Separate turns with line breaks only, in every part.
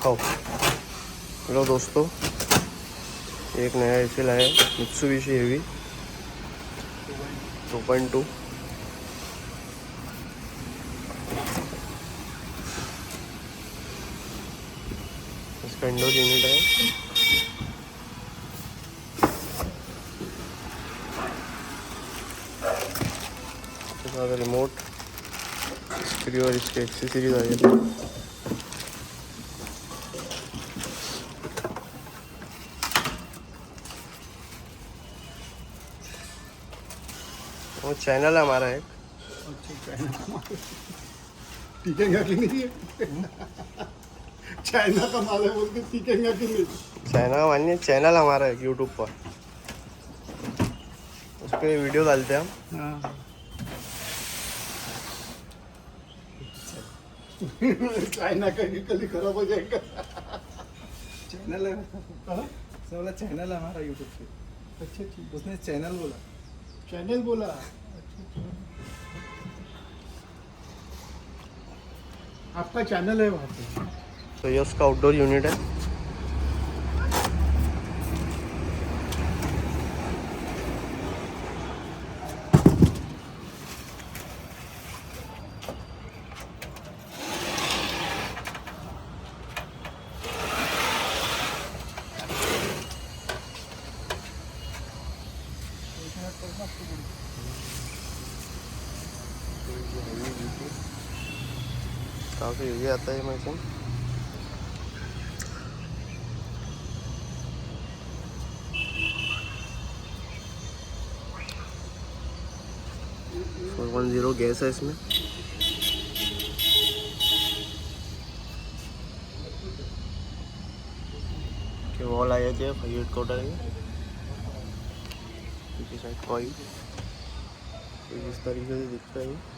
दिखाओ। हेलो दोस्तों, एक नया एसी लाया मित्सुबिशी हेवी 2.2। इसका इंडोर यूनिट है। इसके साथ रिमोट, स्क्रू और इसके एक्सेसरीज आ जाती है। वो चैनल है हमारा एक।
टिकेगा कि नहीं है? चाइना का माल है बोल के टिकेगा कि नहीं?
चाइना का मानिए, चैनल हमारा है यूट्यूब पर, उस पर वीडियो डालते हैं हम।
हाँ। चाइना का कल ही खराब हो जाएगा।
चैनल है बोला, चैनल है हमारा यूट्यूब पे।
अच्छा ठीक,
उसने चैनल बोला।
चैनल बोला। आपका चैनल है वहाँ पे।
तो ये उसका आउटडोर यूनिट है। काफ़ी ये आता है मशीन। फोर 1.0 गैस है इसमें। के वॉल आ जाती है 5/8 क्वार्टर की। पीछे साइड कॉइल इस तरीके से दिखता है।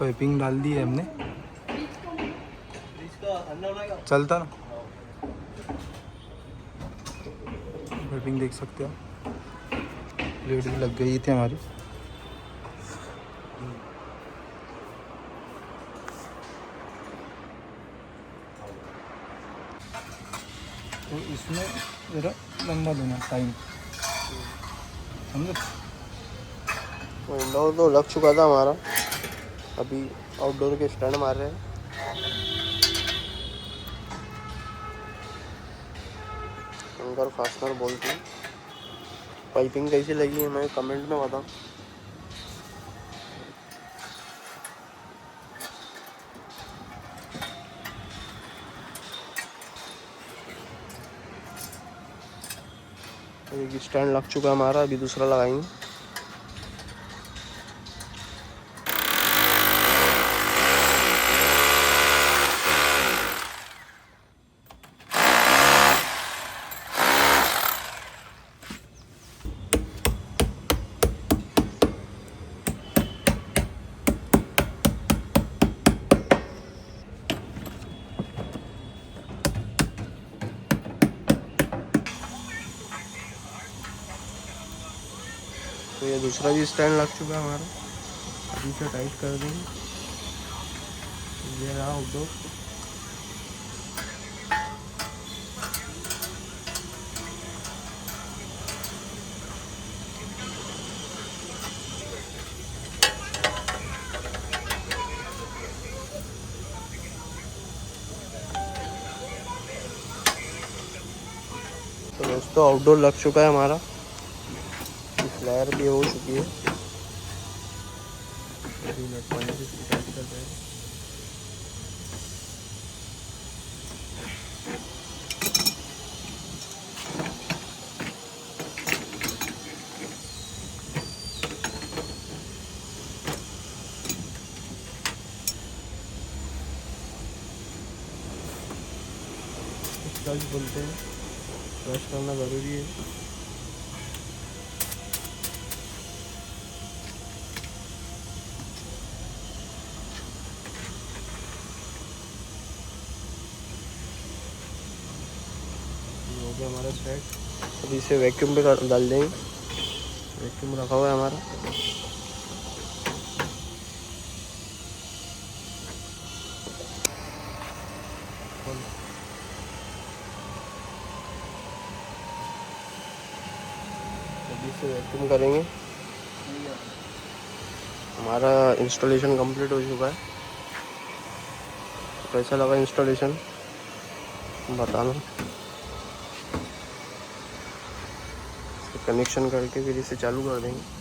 पाइपिंग डाल दी है हमने, चलता ना। पाइपिंग देख सकते हो, प्लेट भी लग गई थी हमारी। तो इसमें ज़रा लंबा देना टाइम, समझे।
इंडोर तो लग चुका था हमारा, अभी आउटडोर के स्टैंड मार रहे हैं। अंकर फास्टनर बोलते हैं। पाइपिंग कैसी लगी है मैं कमेंट में बताओ। एक स्टैंड लग चुका है हमारा, अभी दूसरा लगाएंगे। तो ये दूसरा भी स्टैंड लग चुका है हमारा, अभी से टाइट कर देंगे। ये रहा आउटडोर। तो दोस्तों आउटडोर लग चुका है हमारा, फ्लेयर भी हो चुकी है। अभी नट पानी से टाइट कर रहे हैं। फ्लश बोलते हैं, फ्लश करना ज़रूरी है। ये हो गया हमारा सेट। अभी इसे वैक्यूम पे डाल देंगे। वैक्यूम रखा हुआ है हमारा। अभी इसे वैक्यूम करेंगे। हमारा इंस्टॉलेशन कंप्लीट हो चुका है। कैसा लगा इंस्टॉलेशन बताना। कनेक्शन करके फिर इसे चालू कर देंगे।